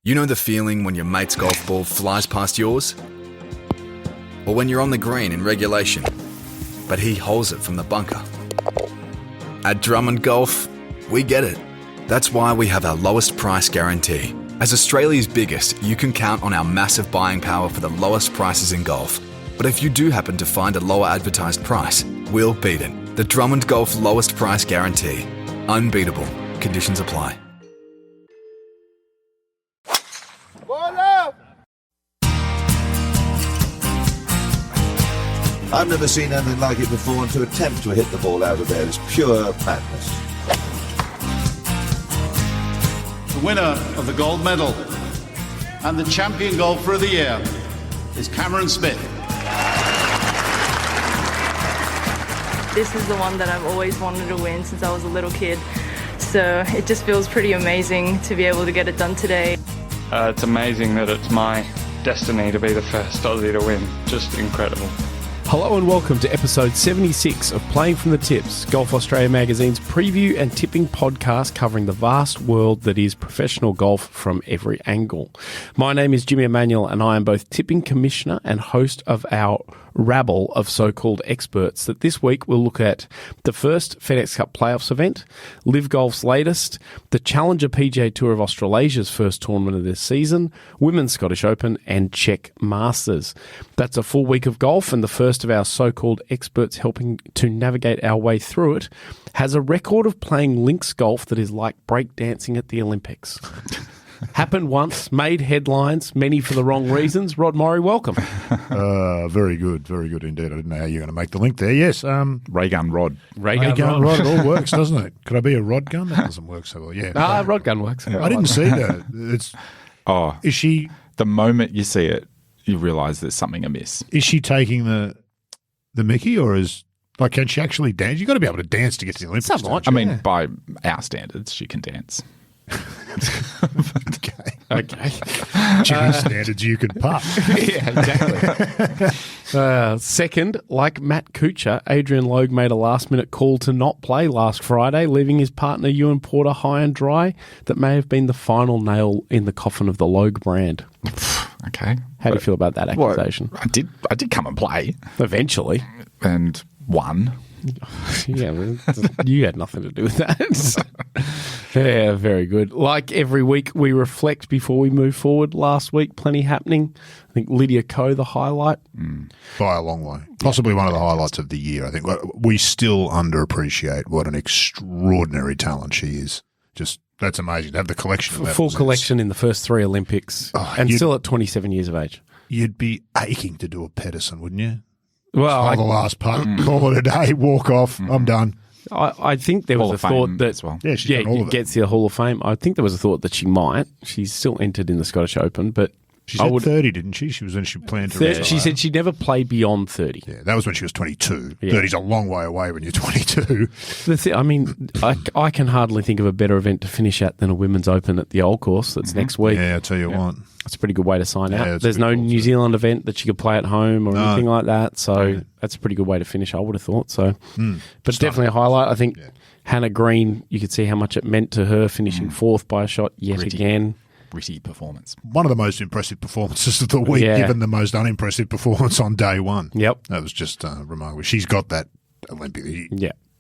You know the feeling when your mate's golf ball flies past yours? Or when you're on the green in regulation, but he holds it from the bunker? At Drummond Golf, we get it. That's why we have our lowest price guarantee. As Australia's biggest, you can count on our massive buying power for the lowest prices in golf. But if you do happen to find a lower advertised price, we'll beat it. The Drummond Golf lowest price guarantee. Unbeatable. Conditions apply. I've never seen anything like it before, and to attempt to hit the ball out of there is pure madness. The winner of the gold medal and the champion golfer of the year is Cameron Smith. This is the one that I've always wanted to win since I was a little kid. So it just feels pretty amazing to be able to get it done today. It's amazing that it's my destiny to be the first Aussie to win. Just incredible. Hello and welcome to episode 76 of Playing from the Tips, Golf Australia Magazine's preview and tipping podcast covering the vast world that is professional golf from every angle. My name is Jimmy Emanuel and I am both tipping commissioner and host of our rabble of so-called experts that this week we'll look at the first FedExCup Playoffs event, LIV Golf's latest, the Challenger PGA Tour of Australasia's first tournament of this season, Women's Scottish Open and Czech Masters. That's a full week of golf, and the first of our so-called experts helping to navigate our way through it has a record of playing links golf that is like breakdancing at the Olympics. Happened once, made headlines, many for the wrong reasons. Rod Murray, welcome. Very good indeed. I didn't know how you were going to make the link there. Yes, Ray gun Rod. Ray gun Rod. It all works, doesn't it? Could I be a rod gun? That doesn't work so well. Yeah, rod gun works. I didn't see that. Is she? The moment you see it, you realise there's something amiss. Is she taking the Mickey, or can she actually dance? You've got to be able to dance to get to the Olympics. Somewhat. I mean, by our standards, she can dance. Okay. Jimmy's standards, you can putt. Yeah, exactly. Second, like Matt Kuchar, Adrian Logue made a last-minute call to not play last Friday, leaving his partner Ewan Porter high and dry. That may have been the final nail in the coffin of the Logue brand. Okay. How do you feel about that accusation? Well, I did come and play. Eventually. And won. Yeah, you had nothing to do with that. Yeah, very good. Like every week, we reflect before we move forward. Last week, plenty happening. I think Lydia Ko, the highlight. By a long way. Possibly one of the highlights of the year, I think. We still underappreciate what an extraordinary talent she is. That's amazing to have the collection. Full collection in the first three Olympics and still at 27 years of age. You'd be aching to do a Pedersen, wouldn't you? Well, the last putt, call it a day, walk off, I'm done. I think there was a thought that as well. Gets the Hall of Fame. I think there was a thought that she might. She's still entered in the Scottish Open, but she said 30, didn't she? She was when she planned to retire. She said she'd never play beyond 30. Yeah, that was when she was 22. Yeah. 30's a long way away when you're 22. I can hardly think of a better event to finish at than a Women's Open at the Old Course. That's next week. Yeah, I'll tell you what. That's a pretty good way to sign out. There's no New Zealand event that she could play at home or anything like that, so that's a pretty good way to finish, I would have thought. So, but definitely a highlight. I think Hannah Green, you could see how much it meant to her finishing fourth by a shot yet again. Gritty performance. One of the most impressive performances of the week, given the most unimpressive performance on day one. Yep. That was just remarkable. She's got that Olympic.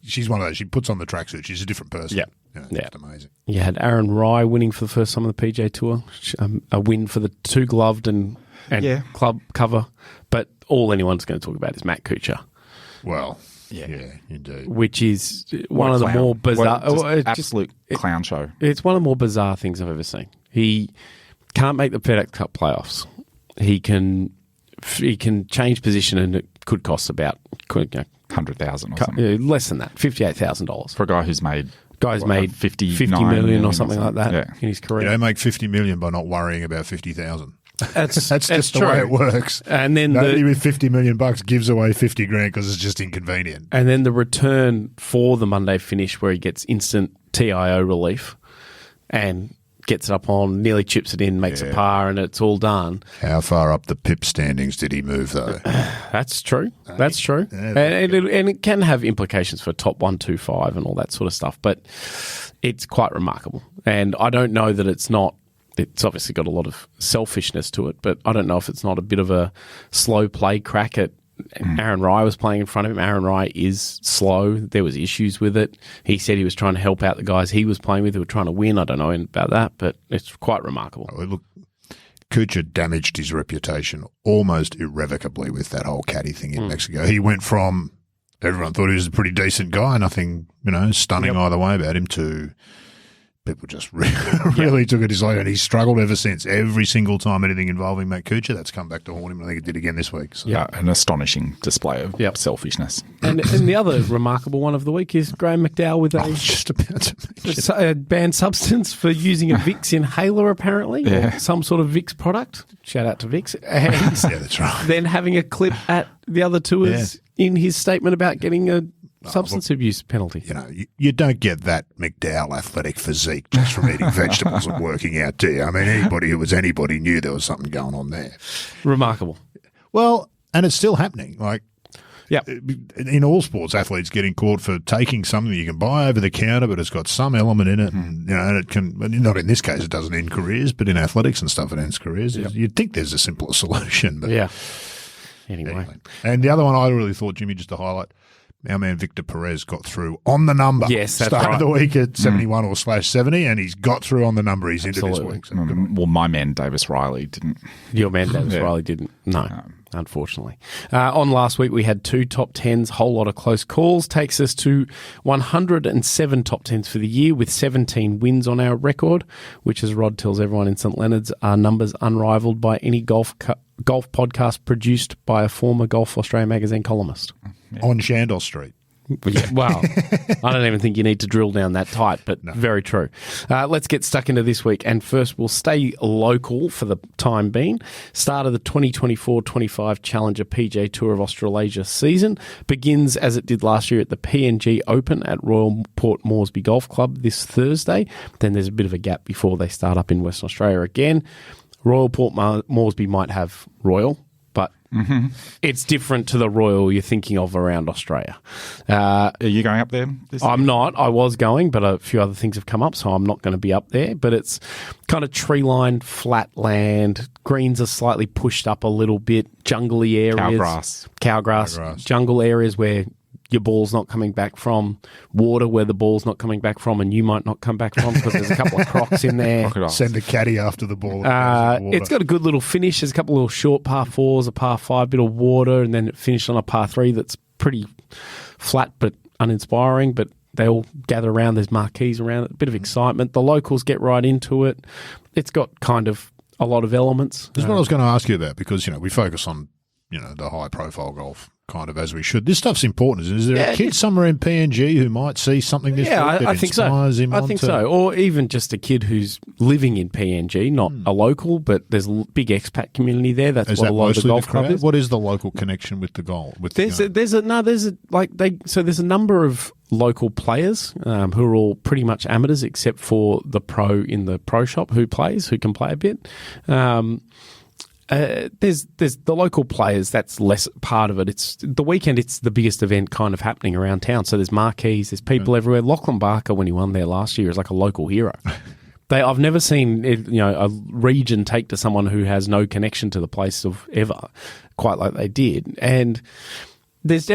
She's one of those. She puts on the tracksuit. She's a different person. Yeah. Just amazing. You had Aaron Rye winning for the first time on the PGA Tour, a win for the two gloved and club cover. But all anyone's going to talk about is Matt Kuchar. Well, yeah, indeed. Which is one of the more bizarre... absolute clown show. It's one of the more bizarre things I've ever seen. He can't make the FedExCup playoffs. He can change position and it could cost about... $100,000 or something. Less than that, $58,000. For a guy who's made... made 50 million or something like that in his career. You don't make 50 million by not worrying about 50,000. That's just true. The way it works. And then nobody with $50 million gives away 50 grand because it's just inconvenient. And then the return for the Monday finish where he gets instant TIO relief and gets it up on, nearly chips it in, makes a par, and it's all done. How far up the PIP standings did he move, though? That's true. That's true. And it can have implications for top 125 and all that sort of stuff, but it's quite remarkable. And I don't know that it's not it's obviously got a lot of selfishness to it, but I don't know if it's not a bit of a slow play crack at Aaron Rai was playing in front of him. Aaron Rai is slow. There was issues with it. He said he was trying to help out the guys he was playing with who were trying to win. I don't know about that, but it's quite remarkable. Oh, look, Kuchar damaged his reputation almost irrevocably with that whole caddy thing in Mexico. He went from everyone thought he was a pretty decent guy, nothing, stunning either way about him, to people just really took it as like, and he's struggled ever since. Every single time anything involving Matt Kuchar, that's come back to haunt him. I think it did again this week. So. Yeah, an astonishing display of selfishness. And the other remarkable one of the week is Graham McDowell with a banned substance for using a Vicks inhaler, apparently, or some sort of Vicks product. Shout out to Vicks. And yeah, that's right. Then having a clip at the other tours in his statement about getting a substance abuse penalty. You don't get that McDowell athletic physique just from eating vegetables and working out, do you? I mean, anybody who was anybody knew there was something going on there. Remarkable. Well, and it's still happening. Like, in all sports, athletes getting caught for taking something you can buy over the counter, but it's got some element in it, and it can. Not in this case, it doesn't end careers, but in athletics and stuff, it ends careers. You'd think there's a simpler solution, but Anyway. And the other one I really thought, Jimmy, just to highlight. Our man Victor Perez got through on the number. Yes, that's Started right. the week at 71 or /70, and he's got through on the number. He's into this week. So well, my man Davis Riley didn't. Your man Davis Riley didn't. No, unfortunately. On last week, we had 2 top 10s, whole lot of close calls. Takes us to 107 top 10s for the year with 17 wins on our record, which, as Rod tells everyone in St Leonard's, are numbers unrivaled by any golf podcast produced by a former Golf Australia magazine columnist. on Shandor Street. Well, I don't even think you need to drill down that tight, but very true. Let's get stuck into this week. And first, we'll stay local for the time being. Start of the 2024-25 Challenger PGA Tour of Australasia season begins as it did last year at the PNG Open at Royal Port Moresby Golf Club this Thursday. Then there's a bit of a gap before they start up in Western Australia again. Royal Port Moresby might have Royal, but it's different to the Royal you're thinking of around Australia. Are you going up there this I'm year? not. I was going, but a few other things have come up, so I'm not going to be up there. But it's kind of tree-lined, flat land. Greens are slightly pushed up a little bit. Jungly areas. Cowgrass. Jungle areas where your ball's not coming back from, water where the ball's not coming back from, and you might not come back from because there's a couple of crocs in there. Send the caddy after the ball. It's got a good little finish. There's a couple of little short par 4s, a par 5, bit of water, and then it finished on a par 3 that's pretty flat but uninspiring, but they all gather around. There's marquees around it, a bit of excitement. The locals get right into it. It's got kind of a lot of elements. This is what I was going to ask you about because, we focus on, the high-profile golf kind of as we should. This stuff's important. Is there a kid somewhere in PNG who might see something this week that I think so. inspires him? I think so. Or even just a kid who's living in PNG, not a local, but there's a big expat community there. That's what a lot of the golf club is. What is the local connection with the golf? There's a number of local players who are all pretty much amateurs except for the pro in the pro shop who can play a bit. There's the local players, that's less part of it. It's the weekend, it's the biggest event kind of happening around town. So there's marquees, there's people everywhere. Lachlan Barker, when he won there last year, is like a local hero. I've never seen a region take to someone who has no connection to the place of ever, quite like they did. And there's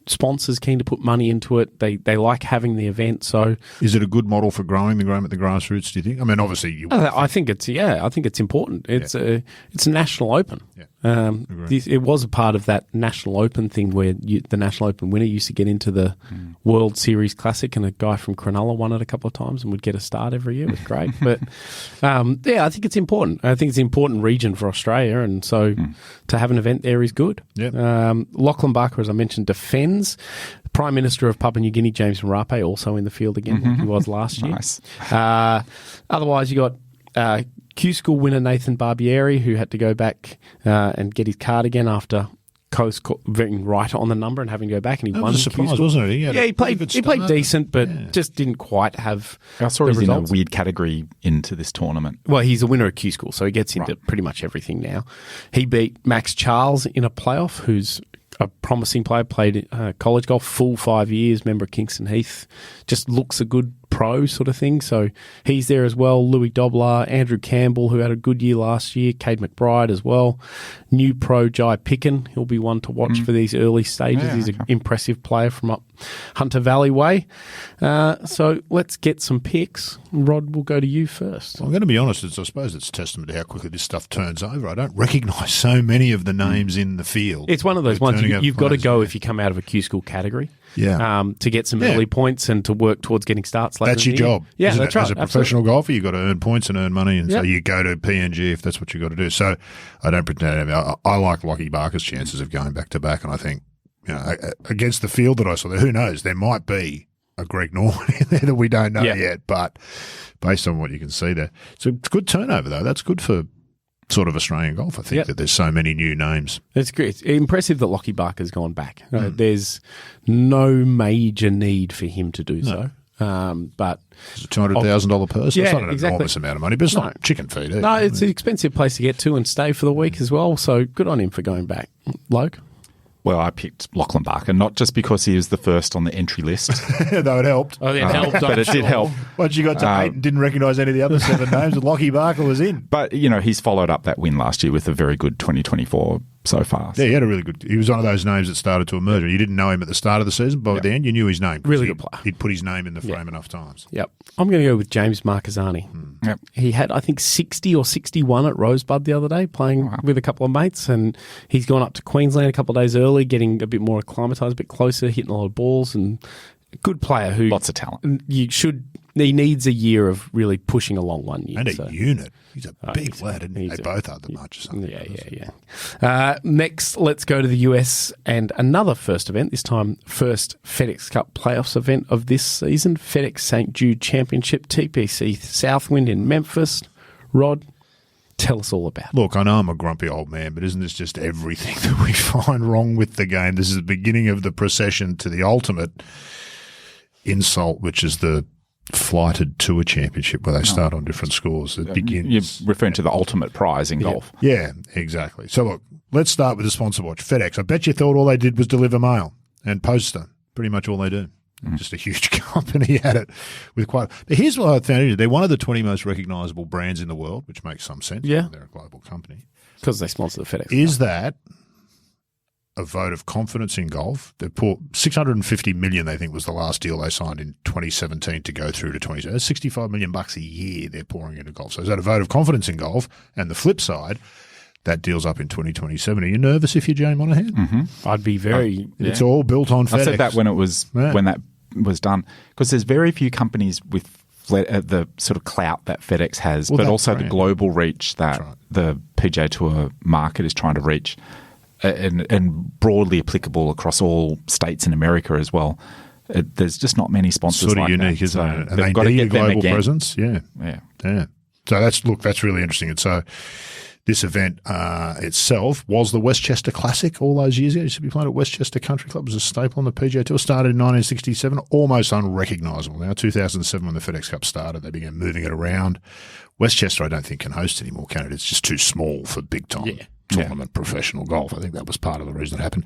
sponsors keen to put money into it. They like having the event. So, is it a good model for growing the game at the grassroots? Do you think? I mean, obviously, I think it's important. It's a National Open. Yeah. It was a part of that National Open thing where the National Open winner used to get into the World Series Classic, and a guy from Cronulla won it a couple of times and would get a start every year. It was great. But I think it's important. I think it's an important region for Australia, and so to have an event there is good. Yeah. Lachlan Barker, as I mentioned, defends. Prime Minister of Papua New Guinea, James Marape, also in the field again, like he was last year. Nice. Otherwise, you got Q-School winner Nathan Barbieri, who had to go back and get his card again after being right on the number and having to go back, and he won. That was a surprise, wasn't it? He played decent, but just didn't quite have. I saw he's results. in a weird category into this tournament. Well, he's a winner of Q-School, so he gets into pretty much everything now. He beat Max Charles in a playoff, who's a promising player, played college golf full 5 years, member of Kingston Heath, just looks a good pro sort of thing. So he's there as well. Louis Doblar, Andrew Campbell, who had a good year last year, Cade McBride as well. New pro Jai Picken, he'll be one to watch for these early stages. He's an impressive player from up Hunter Valley way. So let's get some picks. Rod, we'll go to you first. Well, I'm going to be honest, I suppose it's a testament to how quickly this stuff turns over. I don't recognise so many of the names in the field. It's one of those ones you've got to go if you come out of a Q school category. Yeah. To get some early points and to work towards getting starts later. That's your job. Yeah, isn't that's it? right. As a professional golfer, you've got to earn points and earn money, and so you go to PNG if that's what you've got to do. So I don't pretend. I like Lockie Barker's chances of going back to back, and I think against the field that I saw there, who knows? There might be a Greg Norman in there that we don't know yet, but based on what you can see there, it's a good turnover though. That's good for sort of Australian golf. I think that there's so many new names. It's great. It's impressive that Lockie Barker's gone back. There's no major need for him to do so. But it's a $200,000 purse. Yeah, it's not an exactly. enormous amount of money, but it's not chicken feed either. No, it's an expensive place to get to and stay for the week as well. So good on him for going back. Loke? Well, I picked Lachlan Barker, not just because he was the first on the entry list. Though it helped. Oh, it helped. But it did help. Once you got to 8 and didn't recognise any of the other 7 names, Lockie Barker was in. But, he's followed up that win last year with a very good 2024 so far. Yeah, he had a really good – he was one of those names that started to emerge. You didn't know him at the start of the season, but at the end you knew his name. Really good player. He'd put his name in the frame enough times. Yep. I'm going to go with James Marcazzani. Yep. He had, I think, 60 or 61 at Rosebud the other day playing with a couple of mates, and he's gone up to Queensland a couple of days early, getting a bit more acclimatised, a bit closer, hitting a lot of balls, and a good player who... Lots of talent. He needs a year of really pushing along 1 year. And a unit. He's a big lad, isn't he? They both are the much. Yeah. Next, let's go to the US and another first event, this time first FedEx Cup Playoffs event of this season, FedEx St. Jude Championship, TPC Southwind in Memphis. Rod, tell us all about it. Look, I know I'm a grumpy old man, but isn't this just everything that we find wrong with the game? This is the beginning of the procession to the ultimate insult, which is the flighted tour championship where they start on different scores. It begins. You're referring to the ultimate prize in golf. Yeah, exactly. So look, let's start with the sponsor watch. FedEx. I bet you thought all they did was deliver mail and poster. Pretty much all they do. Just a huge company at it with quite. But here's what I found interesting. They're one of the 20 most recognisable brands in the world, which makes some sense. Yeah. They're a global company. Because they sponsor the FedEx. Is that a vote of confidence in golf? They put $650 million, they think, was the last deal they signed in 2017 to go through to 20. That's $65 million a year they're pouring into golf. So is that a vote of confidence in golf? And the flip side, that deal's up in 2027. Are you nervous if you're Jay Monahan? Mm-hmm. I'd be very. It's all built on FedEx. I said that when that was done, because there's very few companies with the sort of clout that FedEx has, but also the global reach that the PGA Tour market is trying to reach. And broadly applicable across all states in America as well. There's just not many sponsors sort of like unique, that. isn't it? And they've they got to need get a global them again. presence. Yeah. So that's really interesting. And so this event itself was the Westchester Classic all those years ago. It used to be played at Westchester Country Club. It was a staple on the PGA Tour. Started in 1967, almost unrecognisable. Now, 2007 when the FedEx Cup started, they began moving it around. Westchester, I don't think, can host anymore, can it? It's just too small for big-time tournament professional golf. I think that was part of the reason it happened.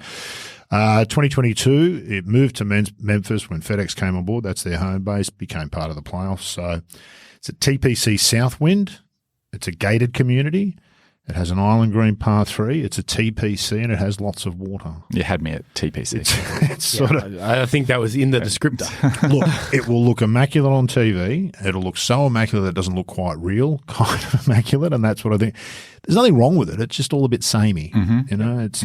2022, it moved to Memphis when FedEx came on board. That's their home base, became part of the playoffs. So it's a TPC Southwind. It's a gated community. It has an island green par 3. It's a TPC and it has lots of water. You had me at TPC. It's sort of. I think that was in the descriptor. Look, it will look immaculate on TV. It'll look so immaculate that it doesn't look quite real, kind of immaculate, and that's what I think. There's nothing wrong with it. It's just all a bit samey. Mm-hmm. You know, it's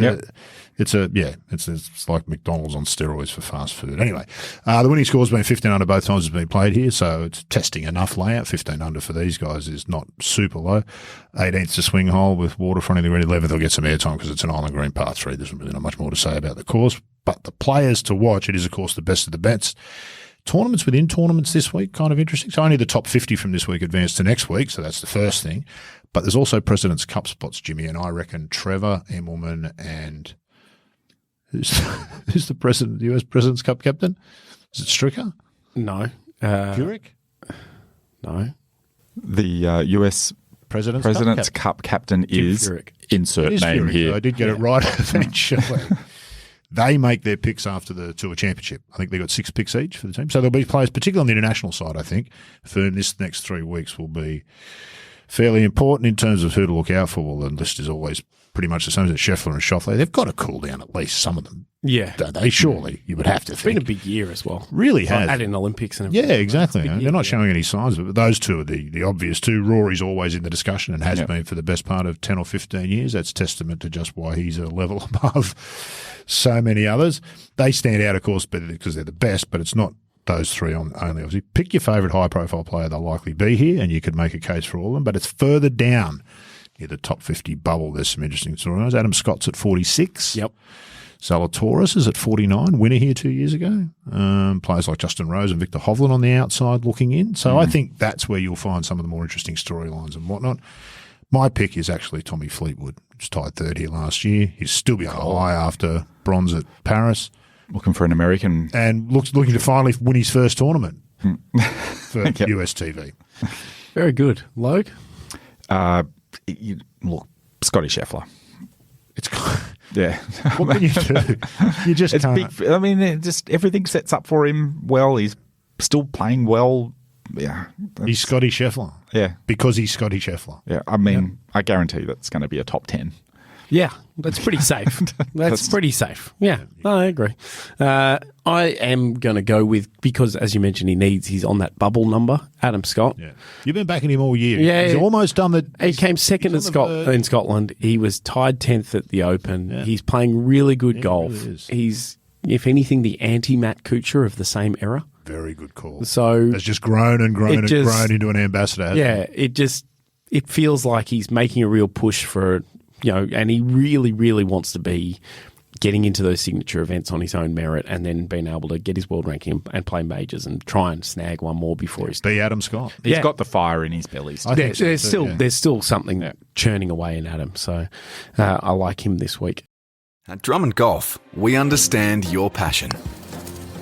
like McDonald's on steroids for fast food. Anyway, the winning score's been 15 under both times it's been played here, so it's testing enough layout. 15 under for these guys is not super low. 18th to swing hole with waterfront in the green. 11th will get some airtime because it's an island green par 3. There's really not much more to say about the course. But the players to watch, it is, of course, the best of the best. Tournaments within tournaments this week, kind of interesting. So only the top 50 from this week advance to next week, so that's the first thing. But there's also President's Cup spots, Jimmy, and I reckon Trevor Emmelman and who's the US President's Cup captain? Is it Stricker? No. Furyk? No. The US President's Cup captain is Furyk. insert It is name Furyk. here. I did get it right eventually. They make their picks after the Tour Championship. I think they've got 6 picks each for the team. So there'll be players, particularly on the international side, I think, for whom this next 3 weeks will be fairly important in terms of who to look out for. Well, the list is always pretty much the same as Scheffler and Schauffele. They've got to cool down at least some of them. Yeah. They surely, you would have to think. It's been a big year as well. Really has. Adding Olympics and everything. Yeah, exactly. They're not showing any signs of it. But those two are the obvious two. Rory's always in the discussion and has been for the best part of 10 or 15 years. That's testament to just why he's a level above so many others. They stand out, of course, because they're the best, but it's not those three only. Obviously, pick your favourite high-profile player. They'll likely be here, and you could make a case for all of them. But it's further down near the top 50 bubble. There's some interesting stories. Adam Scott's at 46. Yep. Zalatoris is at 49, winner here 2 years ago. Players like Justin Rose and Victor Hovland on the outside looking in. So I think that's where you'll find some of the more interesting storylines and whatnot. My pick is actually Tommy Fleetwood, who's tied third here last year. He's still behind high after bronze at Paris. Looking for an American. And looking to finally win his first tournament for US TV. Very good. Logue? Look, Scotty Scheffler. It's yeah. What can you do? You just can't. Big, I mean, just everything sets up for him well. He's still playing well. Yeah. He's Scotty Scheffler. Yeah. Because he's Scotty Scheffler. Yeah. I mean, I guarantee that's going to be a top 10. Yeah, that's pretty safe. That's pretty safe. Yeah, I agree. I am going to go with, because as you mentioned, he's on that bubble number, Adam Scott. Yeah. You've been backing him all year. Yeah, he's almost done the... He came second in Scotland. He was tied 10th at the Open. Yeah. He's playing really good golf. Really he's, if anything, the anti-Matt Kuchar of the same era. Very good call. So it's just grown and grown and grown into an ambassador. Yeah, it feels like he's making a real push for... and he really, really wants to be getting into those signature events on his own merit and then being able to get his world ranking and play majors and try and snag one more before he's... Be Adam Scott. He's got the fire in his belly. There's still something churning away in Adam, so I like him this week. At Drummond Golf, we understand your passion.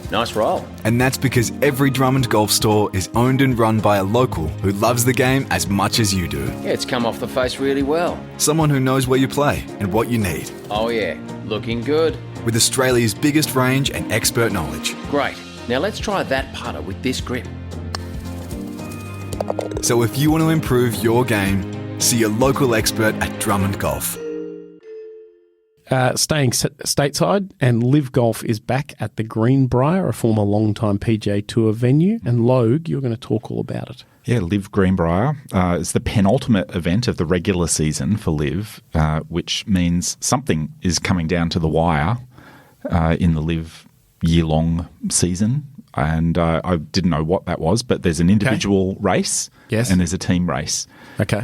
Nice roll. And that's because every Drummond Golf store is owned and run by a local who loves the game as much as you do. Yeah, it's come off the face really well. Someone who knows where you play and what you need. Oh yeah, looking good. With Australia's biggest range and expert knowledge. Great. Now let's try that putter with this grip. So if you want to improve your game, see your local expert at Drummond Golf. Staying stateside, and LIV Golf is back at the Greenbrier, a former long-time PGA Tour venue. And Logue, you're going to talk all about it. Yeah, LIV Greenbrier is the penultimate event of the regular season for LIV, which means something is coming down to the wire in the LIV year-long season. And I didn't know what that was, but there's an individual race and there's a team race. Okay.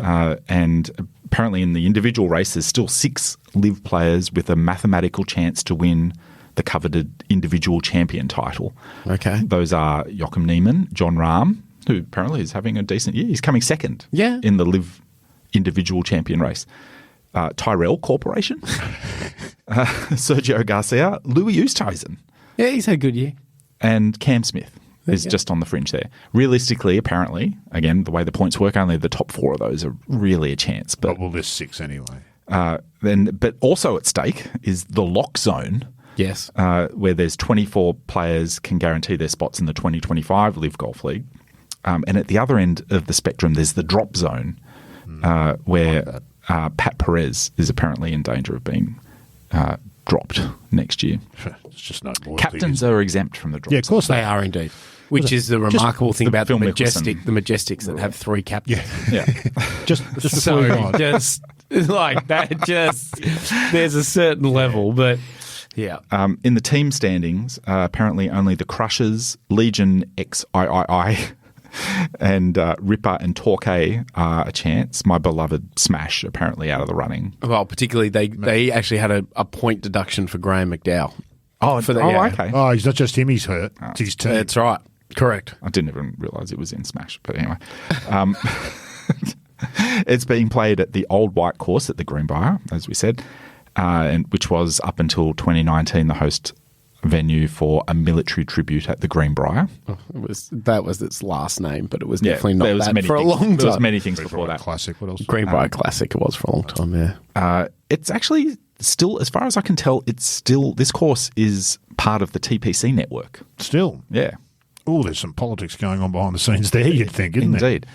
And apparently in the individual race, there's still 6 LIV players with a mathematical chance to win the coveted individual champion title. Okay. Those are Joachim Niemann, John Rahm, who apparently is having a decent year. He's coming second in the LIV individual champion race. Tyrrell Corporation, Sergio Garcia, Louis Oosthuizen. Yeah, he's had a good year. And Cam Smith is just on the fringe there. Realistically, apparently, again, the way the points work, only the top 4 of those are really a chance. But we'll list 6 anyway. But also at stake is the lock zone. Yes. Where there's 24 players can guarantee their spots in the 2025 LIV Golf League. And at the other end of the spectrum, there's the drop zone where Pat Perez is apparently in danger of being dropped next year. It's just no more. Captains are exempt from the drop. Yeah, of course they are indeed. Which is the remarkable thing about the Majestics that have 3 captains. Yeah. just so just like that. There's a certain level, but yeah. In the team standings, apparently only the Crushers, Legion XIII, and Ripper and Torquay are a chance. My beloved Smash apparently out of the running. Well, particularly they actually had a point deduction for Graham McDowell. Okay. Oh, he's not just him, he's hurt. It's his team. That's right. Correct. I didn't even realise it was in Smash, but anyway. It's being played at the Old White Course at the Greenbrier, as we said, and which was up until 2019 the host venue for a military tribute at the Greenbrier. That was its last name, but it was definitely not that for a long time. There was many things before that. Classic. What else? Greenbrier Classic. It was for a long time. Yeah. It's actually still, as far as I can tell, this course is part of the TPC network. Still? Yeah. Oh, there's some politics going on behind the scenes there, you'd think, isn't there? Indeed.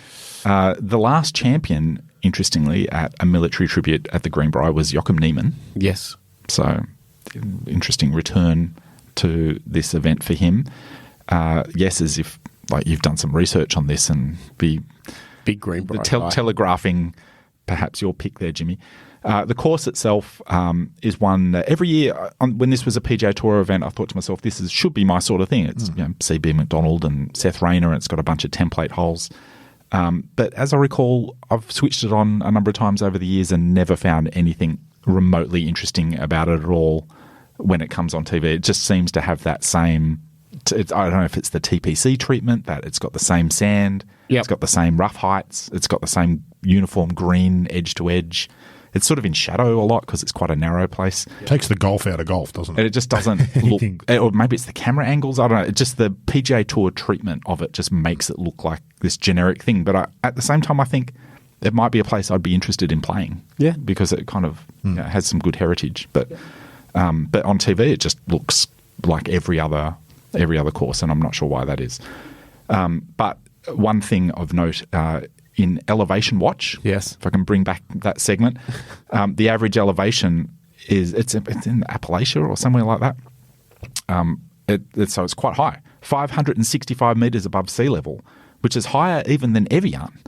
The last champion, interestingly, at a military tribute at the Greenbrier was Joachim Niemann. Yes. So, interesting return to this event for him. Yes, as if you've done some research on this and be big Greenbrier telegraphing perhaps your pick there, Jimmy. The course itself is one that every year, when this was a PGA Tour event, I thought to myself, should be my sort of thing. It's CB McDonald and Seth Rayner, and it's got a bunch of template holes. But as I recall, I've switched it on a number of times over the years and never found anything remotely interesting about it at all when it comes on TV. It just seems to have that same, I don't know if it's the TPC treatment, that it's got the same sand, It's got the same rough heights, it's got the same uniform green edge to edge. It's sort of in shadow a lot because it's quite a narrow place. It takes the golf out of golf, doesn't it? And it just doesn't look, or maybe it's the camera angles, I don't know. It's just the PGA Tour treatment of it just makes it look like this generic thing. But at the same time, I think it might be a place I'd be interested in playing. Yeah. Because it kind of has some good heritage. But on TV, it just looks like every other course, and I'm not sure why that is. But one thing of note, in Elevation Watch, yes, if I can bring back that segment, the average elevation is it's in Appalachia or somewhere like that. So it's quite high, 565 metres above sea level, which is higher even than Evian,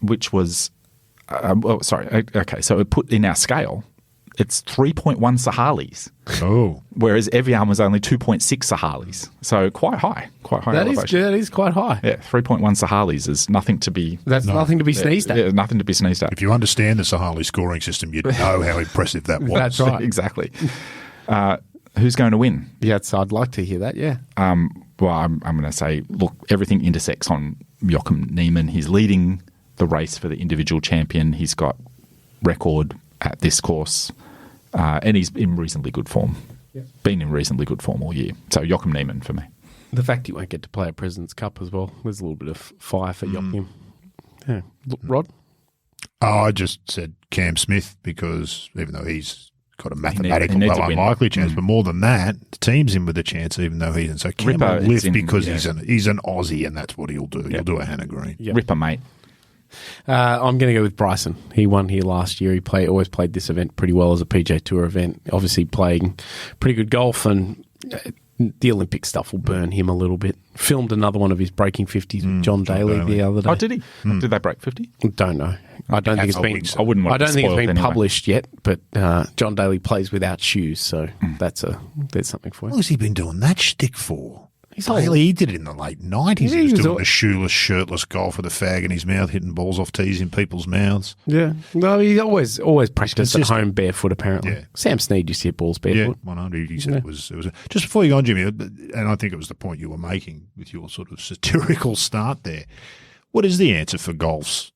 which was okay. So it put in our scale, it's 3.1 Sahalis. Oh. Whereas Evian was only 2.6 Sahalis. So quite high elevation. That is quite high. Yeah, 3.1 Sahalis is nothing to be... nothing to be sneezed at. Yeah, nothing to be sneezed at. If you understand the Sahali scoring system, you'd know how impressive that was. That's right. Exactly. Who's going to win? Yes, I'd like to hear that, yeah. Well, I'm going to say, look, everything intersects on Joachim Niemann. He's leading the race for the individual champion. He's got record at this course, and he's in reasonably good form. Yes. Been in reasonably good form all year. So Joachim Niemann for me. The fact he won't get to play at President's Cup as well, there's a little bit of fire for Joachim. Yeah. Rod? Oh, I just said Cam Smith because even though he's got a mathematical low unlikely chance, but more than that, the team's in with a chance even though he isn't. So Cam will lift because he's an Aussie and that's what he'll do. He'll do a HANDA green. Yep. Ripper, mate. I'm going to go with Bryson. He won here last year. He always played this event pretty well as a PGA Tour event. Obviously playing pretty good golf, and the Olympic stuff will burn him a little bit. Filmed another one of his breaking 50s with John Daly the other day. Oh, did he? Did they break 50? Don't know. I don't think it's been. I wouldn't want I don't think it's been anyway. published yet. But John Daly plays without shoes, so there's something for How you. long has he been doing that shtick for? He's Daly, he did it in the late 90s. Yeah, he was doing the shoeless, shirtless golf with a fag in his mouth, hitting balls off tees in people's mouths. Yeah. No, he always practiced at home barefoot, apparently. Yeah. Sam Snead used to hit balls barefoot. Yeah, 100. He said it was just before you go on, Jimmy, and I think it was the point you were making with your sort of satirical start there. What is the answer for golf's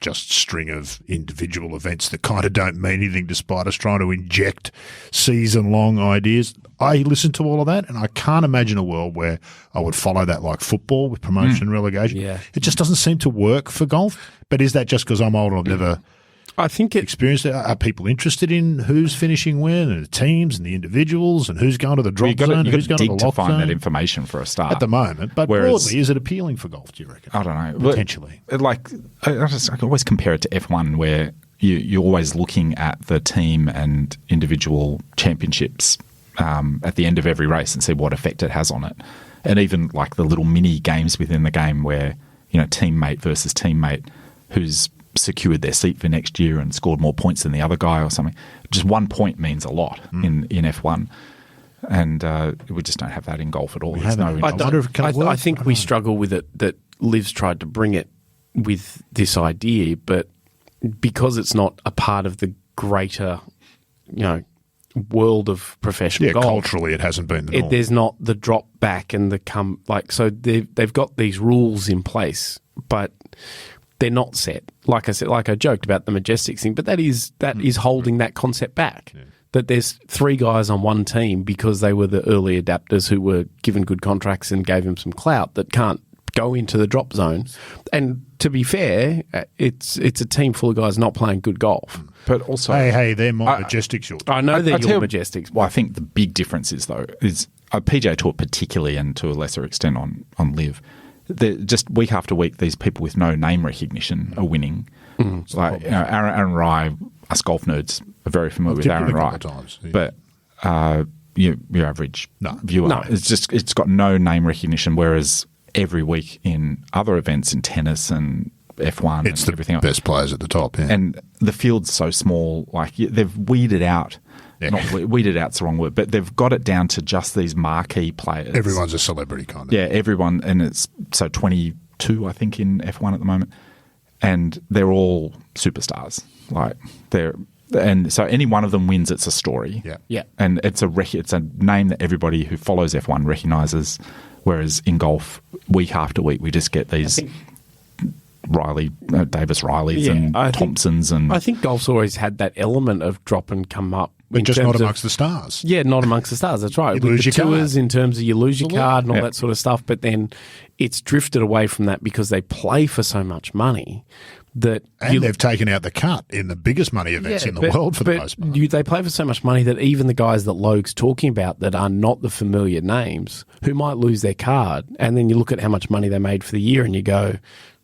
just string of individual events that kind of don't mean anything despite us trying to inject season-long ideas? I listen to all of that, and I can't imagine a world where I would follow that like football with promotion and relegation. Yeah. It just doesn't seem to work for golf. But is that just because I'm old and I've never I think experienced it? Are people interested in who's finishing when and the teams and the individuals and who's going to the drop zone and who's going to the lock find zone? that information for a start. At the moment. But broadly, is it appealing for golf, do you reckon? I don't know. Potentially. I can always compare it to F1 where you're always looking at the team and individual championships at the end of every race and see what effect it has on it. And even like the little mini games within the game where, teammate versus teammate who's secured their seat for next year and scored more points than the other guy or something. Just 1 point means a lot in F1. And we just don't have that in golf at all. I think we struggle with it that Liv's tried to bring it with this idea, but because it's not a part of the greater, world of professional golf. Culturally it hasn't been the norm. There's not the drop back and so they've got these rules in place, but they're not set. Like I said, like I joked about the Majestics thing, but that is holding that concept back. Yeah. That there's 3 guys on one team because they were the early adapters who were given good contracts and gave them some clout that can't go into the drop zone. And to be fair, it's a team full of guys not playing good golf. But also, hey, they're my Majestics. I know they're your Majestics. Well, I think the big difference is PGA Tour particularly, and to a lesser extent on LIV, just week after week, these people with no name recognition are winning. Like Aaron Rai, us golf nerds are very familiar with Aaron Rai, but your average viewer, it's got no name recognition. Whereas every week in other events in tennis and F1, it's and everything the best players at the top, and the field's so small. Like they've weeded out. Not weeded out's the wrong word, but they've got it down to just these marquee players. Everyone's a celebrity kind of. Yeah, everyone, and it's so 22, I think, in F1 at the moment, and they're all superstars. Like and so any one of them wins, it's a story. Yeah, and it's a name that everybody who follows F1 recognises. Whereas in golf, week after week, we just get these Davis Rileys and Thompsons, and I think golf's always had that element of drop and come up. But just not amongst the stars. Yeah, not amongst the stars. That's right. You lose your tours card. In terms of you lose your card and all that sort of stuff. But then it's drifted away from that because they play for so much money that they've taken out the cut in the biggest money events in the world for the most part. They play for so much money that even the guys that Logue's talking about that are not the familiar names who might lose their card, and then you look at how much money they made for the year and you go,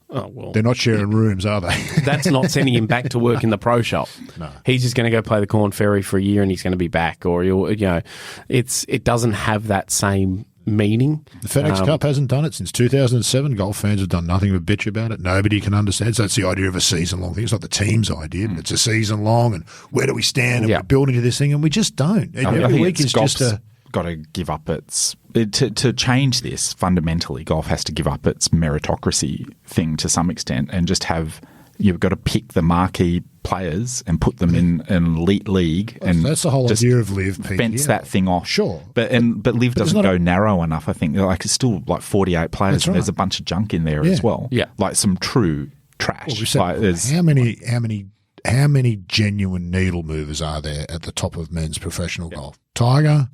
oh, well, they're not sharing rooms, are they? That's not sending him back to work in the pro shop. No. He's just going to go play the Corn Ferry for a year and he's going to be back. Or it doesn't have that same meaning. The FedEx Cup hasn't done it since 2007. Golf fans have done nothing but bitch about it. Nobody can understand. So that's the idea of a season-long thing. It's not the team's idea, but it's a season-long, and where do we stand? And we're building to this thing, and we just don't. Every week is just got to give up to change this fundamentally. Golf has to give up its meritocracy thing to some extent, and just you've got to pick the marquee players and put them in an elite league. And that's the whole idea of LIV. Fence that thing off. Sure. But LIV doesn't go narrow enough, I think. Like it's still like 48 players and there's a bunch of junk in there as well. Yeah. Like some true trash. How many genuine needle movers are there at the top of men's professional golf? Tiger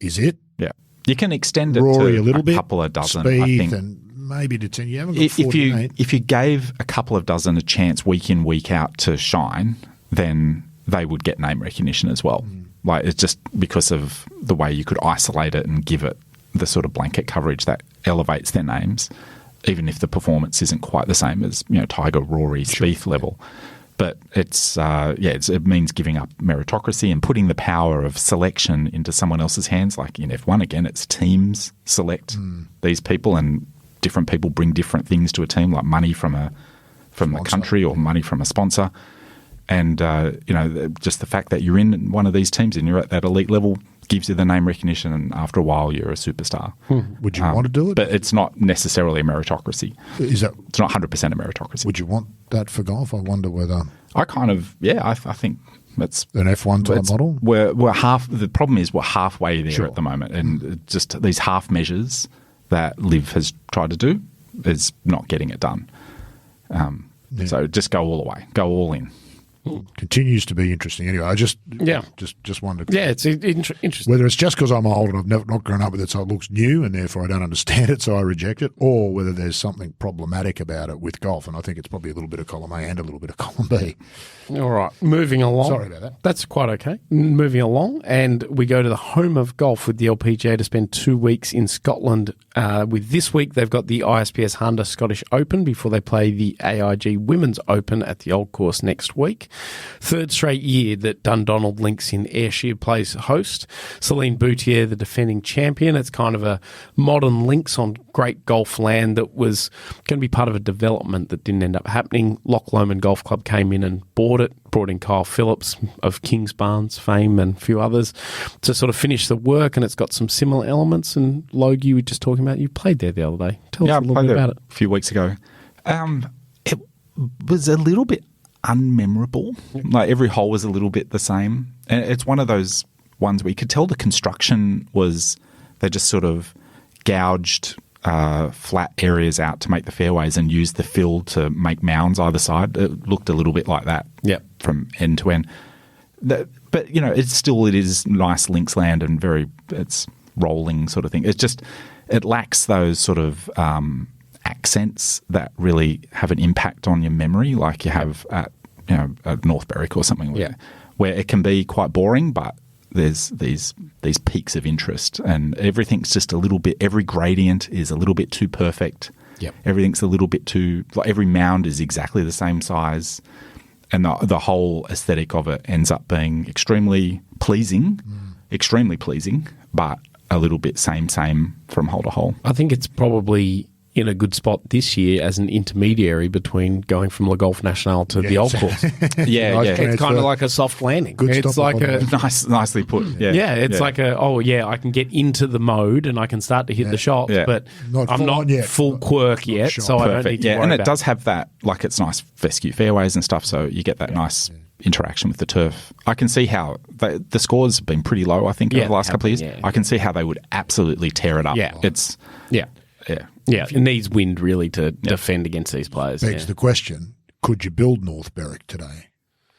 is it? Yeah. You can extend it Rory to a little bit, couple of dozen, Spieth, I think. And maybe to 10. You haven't got 48. If you gave a couple of dozen a chance week in, week out to shine, then they would get name recognition as well. Like it's just because of the way you could isolate it and give it the sort of blanket coverage that elevates their names, even if the performance isn't quite the same as Tiger, Rory, Spieth level. But it means giving up meritocracy and putting the power of selection into someone else's hands. Like in F1, again, it's teams select these people, and different people bring different things to a team, like money from the country or money from a sponsor. And, just the fact that you're in one of these teams and you're at that elite level gives you the name recognition, and after a while you're a superstar. Would you want to do it? But it's not necessarily a meritocracy. It's not 100% a meritocracy. Would you want that for golf? I wonder whether... I think that's... An F1 type model? We're half... The problem is we're halfway there at the moment, and just these half measures that LIV has tried to do is not getting it done. So just go all the way. Go all in. Continues to be interesting. Anyway, I just wondered. Yeah, it's interesting. Whether it's just because I'm old and I've not grown up with it, so it looks new and therefore I don't understand it, so I reject it, or whether there's something problematic about it with golf. And I think it's probably a little bit of column A and a little bit of column B. All right, moving along. Sorry about that. That's quite okay. Moving along, and we go to the home of golf with the LPGA to spend 2 weeks in Scotland. With this week, they've got the ISPS HANDA Scottish Open before they play the AIG Women's Open at the Old Course next week. Third straight year that Dundonald Links in Ayrshire plays host. Celine Boutier, the defending champion. It's kind of a modern links on great golf land that was going to be part of a development that didn't end up happening. Loch Lomond Golf Club came in and bought in Kyle Phillips of Kingsbarns fame and a few others to sort of finish the work, and it's got some similar elements. And Logue, you were just talking about, you played there the other day. Tell us a little bit about it. A few weeks ago. It was a little bit unmemorable. Like every hole was a little bit the same. And it's one of those ones where you could tell the construction was, they just sort of gouged flat areas out to make the fairways and used the fill to make mounds either side. It looked a little bit like that from end to end. But, it is nice links land and it's rolling sort of thing. It lacks those sort of accents that really have an impact on your memory, like you have at North Berwick or something, where it can be quite boring, but there's these peaks of interest, and everything's just a little bit. Every gradient is a little bit too perfect. Yep. Everything's a little bit too. Like every mound is exactly the same size, and the whole aesthetic of it ends up being extremely pleasing, but a little bit same from hole to hole. I think it's probably in a good spot this year as an intermediary between going from Le Golf National to the Old Course. It's kind of like a soft landing. It's like nicely put. It's like I can get into the mode and I can start to hit the shots, but I'm not full quirk yet, so I don't need to worry and it about does have that, like it's nice fescue fairways and stuff, so you get that nice interaction with the turf. I can see how the scores have been pretty low, I think, over the last couple of years. I can see how they would absolutely tear it up. It needs wind really to defend against these players. Begs the question, could you build North Berwick today?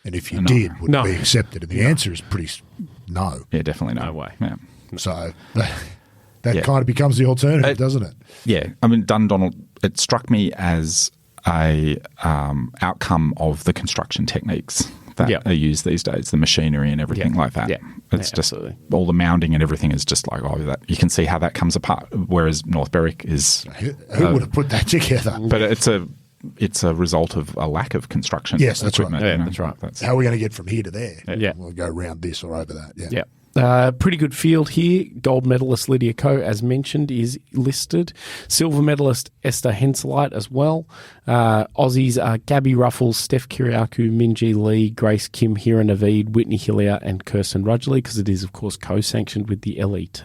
And if you did, would it be accepted? And the answer is pretty no. Yeah, definitely no. No way. Yeah. So that kind of becomes the alternative, doesn't it? Yeah. I mean, Dundonald, it struck me as a outcome of the construction techniques that are used these days, the machinery and everything like that. Yeah. It's just all the mounding and everything is just like, that you can see how that comes apart. Whereas North Berwick is who would have put that together? But it's a result of a lack of construction. Yes, that's right. Yeah, that's right. How are we going to get from here to there? Yeah. We'll go around this or over that. Yeah. Pretty good field here. Gold medalist Lydia Ko, as mentioned, is listed. Silver medalist Esther Henselite as well. Aussies are Gabby Ruffles, Steph Kiriakou, Minjee Lee, Grace Kim, Hira Naveed, Whitney Hillier and Kirsten Rudgley, because it is, of course, co-sanctioned with the LET.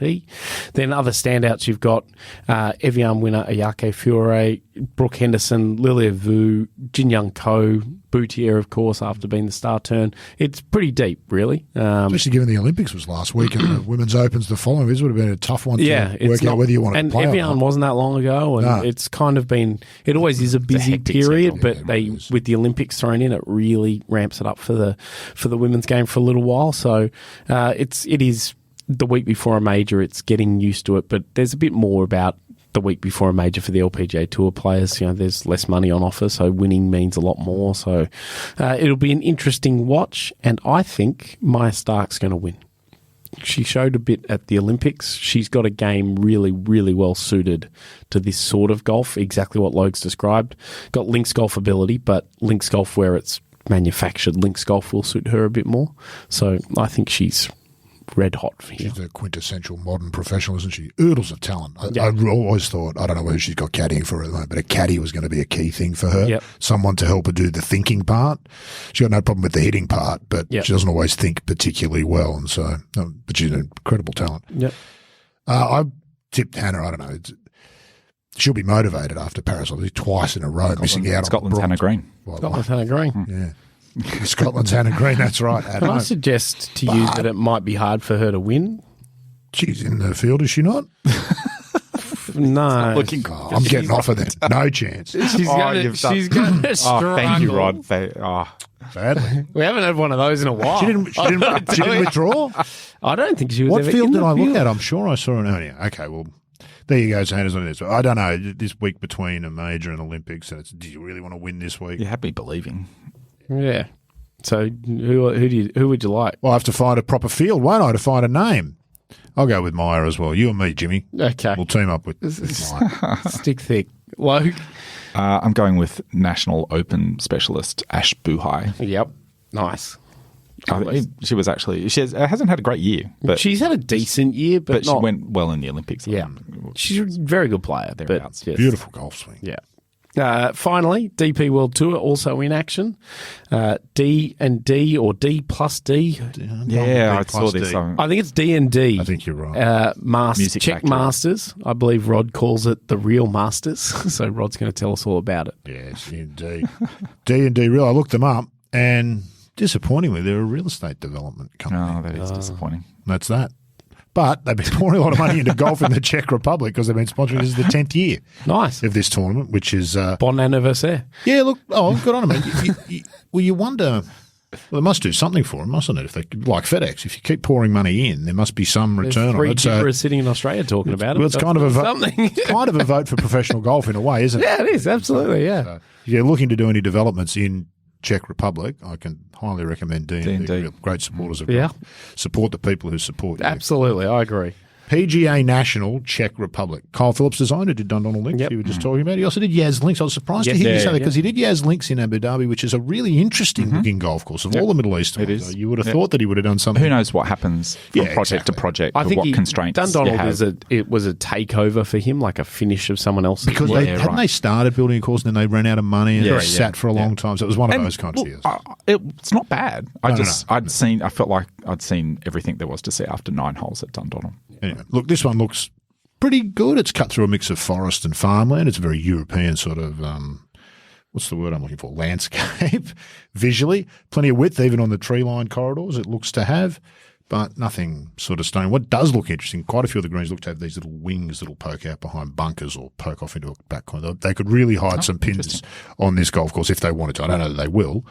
Then other standouts, you've got Evian winner Ayake Fiore, Brooke Henderson, Lilia Vu, Jin Young Ko, Boutier, of course, after being the star turn. It's pretty deep, really. Especially given the Olympics was last week and the Women's Open's the following. This would have been a tough one to work out whether you want to play. And Evian wasn't that long ago, and it's kind of been – it always is a busy period, but with the Olympics thrown in, it really ramps it up for the women's game for a little while. So it is the week before a major. It's getting used to it, but there's a bit more about the week before a major for the LPGA Tour players. There's less money on offer, so winning means a lot more. So it'll be an interesting watch, and I think Maya Stark's going to win. She showed a bit at the Olympics. She's got a game really, really well suited to this sort of golf, exactly what Logue's described. Got links golf ability, but links golf where it's manufactured links golf will suit her a bit more. So I think she's red hot for here. She's a quintessential modern professional, isn't she? Oodles of talent. I always thought, I don't know whether she's got caddying for her at the moment, but a caddy was going to be a key thing for her. Yep. Someone to help her do the thinking part. She's got no problem with the hitting part, but she doesn't always think particularly well. And so, but she's an incredible talent. Yep. I tipped Hannah, I don't know. She'll be motivated after Paris, obviously, twice in a row, missing out Scotland's on Hannah Green. Scotland's Hannah Green. Yeah. Scotland's Hannah Green, that's right. Can I suggest to you that it might be hard for her to win? She's in the field, is she not? No. I'm getting off of that. No chance. She's going to struggle. Thank you, Rod. Badly. We haven't had one of those in a while. She didn't withdraw? I don't think she was What ever field in did the I look field. at? I'm sure I saw an earlier. Okay, well, there you go. So Hannah's on this. I don't know. This week between a major and Olympics, and do you really want to win this week? You have me believing. Yeah. So who would you like? Well, I have to find a proper field, won't I, to find a name? I'll go with Maya as well. You and me, Jimmy. Okay. We'll team up with Maya. Stick thick. Logue? I'm going with National Open specialist Ash Buhai. Yep. Nice. She was actually hasn't had a great year, but she's had a decent year, but she went well in the Olympics. Yeah, she's a very good player. Beautiful golf swing. Yeah. Finally, DP World Tour also in action. D&D or D plus D. Yeah, I saw this. I think it's D&D. I think you're right. Czech Masters. I believe Rod calls it the real Masters. So Rod's going to tell us all about it. Yes, indeed. D&D real. I looked them up, and disappointingly, they're a real estate development company. Oh, that is disappointing. That's that. But they've been pouring a lot of money into golf in the Czech Republic because they've been sponsoring. This is the 10th year of this tournament, which is bon anniversaire. Yeah, look, good on them. Well, you wonder Well, they must do something for them, mustn't it? If they like FedEx, if you keep pouring money in, there must be some return on it. Three sitting in Australia talking about it. Well, it's kind of a something. kind of a vote for professional golf in a way, isn't it? Yeah, it is absolutely. Yeah. So if you're looking to do any developments in Czech Republic, I can highly recommend D&D. They're great supporters of golf. Support the people who support you. Absolutely, I agree. PGA National Czech Republic. Kyle Phillips designed it, did Dundonald Links. You were just talking about. He also did Yaz Links. I was surprised to hear you say that because he did Yaz Links in Abu Dhabi, which is a really interesting looking golf course of all the Middle East. It is. You would have thought that he would have done something. Who knows what happens from project to project? I think what constraints Dundonald was a takeover for him, like a finish of someone else's. Because they started building a course and then they ran out of money and sat for a long time. So it was one of those kind of deals. It's not bad. I felt like I'd seen everything there was to see after 9 holes at Dundonald. Anyway, look, this one looks pretty good. It's cut through a mix of forest and farmland. It's a very European sort of, what's the word I'm looking for? Landscape, visually. Plenty of width, even on the tree-lined corridors it looks to have, but nothing sort of stone. What does look interesting, quite a few of the greens look to have these little wings that'll poke out behind bunkers or poke off into a back corner. They could really hide some pins on this golf course if they wanted to. I don't know that they will.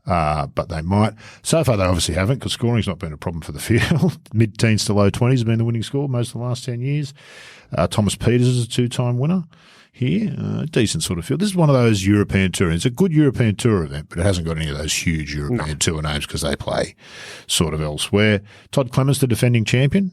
But they might. So far, they obviously haven't because scoring's not been a problem for the field. Mid-teens to low 20s have been the winning score most of the last 10 years. Thomas Peters is a 2-time winner here. Decent sort of field. This is one of those European Tour. It's a good European Tour event, but it hasn't got any of those huge European Tour names because they play sort of elsewhere. Todd Clements, the defending champion.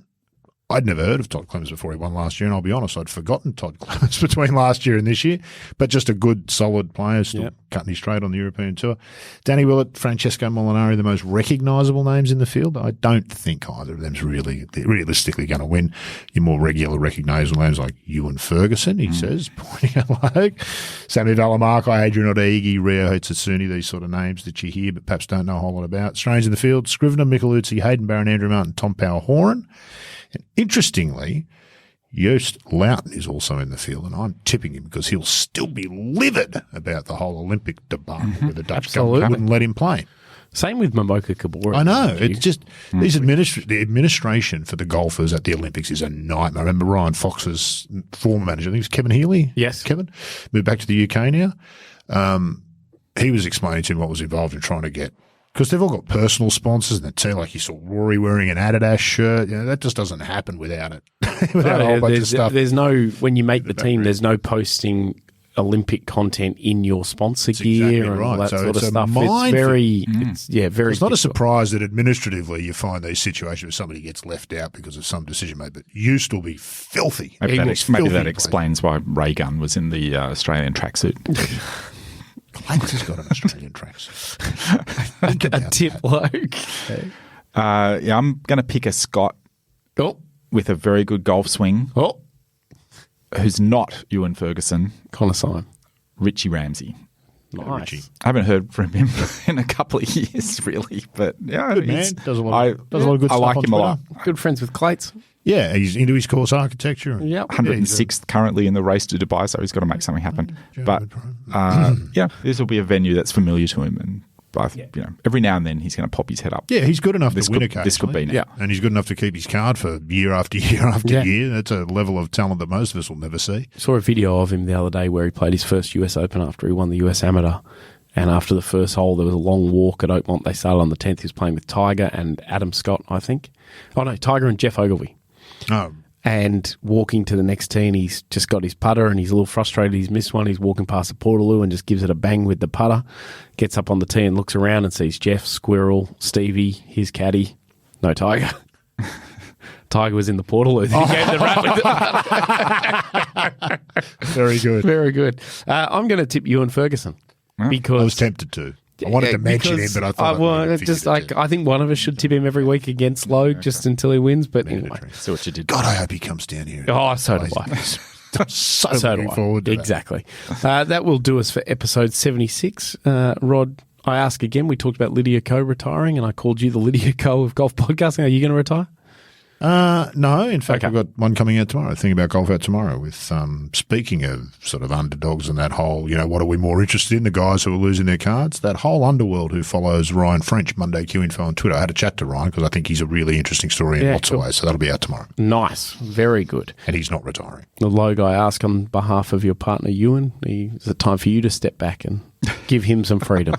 I'd never heard of Todd Clements before he won last year, and I'll be honest, I'd forgotten Todd Clements between last year and this year, but just a good, solid player, still cutting his straight on the European Tour. Danny Willett, Francesco Molinari, the most recognisable names in the field. I don't think either of them's realistically going to win. Your more regular recognisable names like Ewan Ferguson, he says, pointing at Logue. Sammy Valamarco, Adrian Odeigi, Rio Hitsatsuni, these sort of names that you hear but perhaps don't know a whole lot about. Strange in the field, Scrivener, Micheluzzi, Hayden Barron, Andrew Martin, Tom Power-Horan. And interestingly, Joost Luiten is also in the field, and I'm tipping him because he'll still be livid about the whole Olympic debacle where the Dutch government wouldn't let him play. Same with Momoka Kabora. I know. It's just the administration for the golfers at the Olympics is a nightmare. I remember Ryan Fox's former manager, I think it's Kevin Healy. Yes. Kevin, moved back to the UK now. He was explaining to him what was involved in trying to get, because they've all got personal sponsors and they like you saw Rory wearing an Adidas shirt. You know, that just doesn't happen without it. Without a whole bunch of stuff. There's no, when you make the team, there's no posting Olympic content in your sponsor gear and all that sort of stuff. It's very, very. It's not a surprise that administratively you find these situations where somebody gets left out because of some decision made, but used to be filthy. Maybe that explains why Ray Gunn was in the Australian tracksuit. Clements has got an Australian tracksuit. A tip Logue. I'm going to pick a Scot with a very good golf swing. Who's not Ewan Ferguson. Connor Syme. Richie Ramsey. Nice. Richie. I haven't heard from him in a couple of years, really. But good man. Does a lot of good stuff. I like him a lot. Good friends with Clates. Yeah, he's into his course architecture. Yep. 106th currently in the race to Dubai, so he's got to make something happen. But this will be a venue that's familiar to him, and every now and then he's going to pop his head up. Yeah, he's good enough to win occasionally. This could be now. Yeah, and he's good enough to keep his card for year after year after year. That's a level of talent that most of us will never see. Saw a video of him the other day where he played his first US Open after he won the US Amateur. And after the first hole, there was a long walk at Oakmont. They started on the 10th. He was playing with Tiger and Adam Scott, I think. Oh, no, Tiger and Jeff Ogilvy. Oh. And walking to the next tee, and he's just got his putter, and he's a little frustrated. He's missed one. He's walking past the Portaloo and just gives it a bang with the putter. Gets up on the tee and looks around and sees Jeff, Squirrel, Stevie, his caddy. No Tiger. Tiger was in the Portaloo. He gave the rap with the putter. Very good. Very good. I'm going to tip Ewan Ferguson. Because I was tempted to. I wanted to mention him, but I thought I think one of us should tip him every week against Logue just until he wins. But anyway, see what you did. God, I hope he comes down here. Oh, so do I. so looking forward to exactly. That will do us for episode 76. Rod, I ask again. We talked about Lydia Ko retiring, and I called you the Lydia Ko of golf podcasting. Are you going to retire? No, in fact, I've got one coming out tomorrow, Think About Golf out tomorrow with, speaking of sort of underdogs and that whole, what are we more interested in, the guys who are losing their cards, that whole underworld who follows Ryan French, Monday Q Info on Twitter. I had a chat to Ryan because I think he's a really interesting story in lots of ways, so that'll be out tomorrow. Nice. Very good. And he's not retiring. The Logue, I ask on behalf of your partner, Ewan, is it time for you to step back and give him some freedom?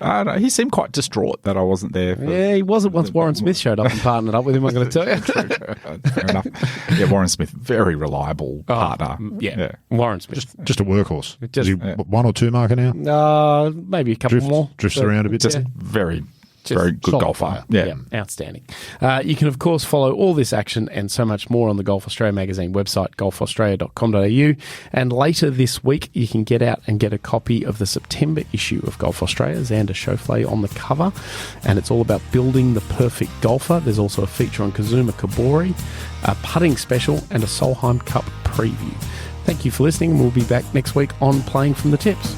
I don't know. He seemed quite distraught that I wasn't there. Yeah, he wasn't once Warren Smith showed up and partnered up with him, I'm going to tell you. Fair enough. Yeah, Warren Smith, very reliable partner. Yeah, Warren Smith. Just a workhorse. Just- Is he one or two marker now? Maybe a couple more. Drifts around a bit. Just very good solid golfer. player. Yeah. Outstanding. You can, of course, follow all this action and so much more on the Golf Australia magazine website, golfaustralia.com.au. And later this week, you can get out and get a copy of the September issue of Golf Australia, Xander Schauffele on the cover. And it's all about building the perfect golfer. There's also a feature on Kazuma Kabori, a putting special, and a Solheim Cup preview. Thank you for listening. We'll be back next week on Playing from the Tips.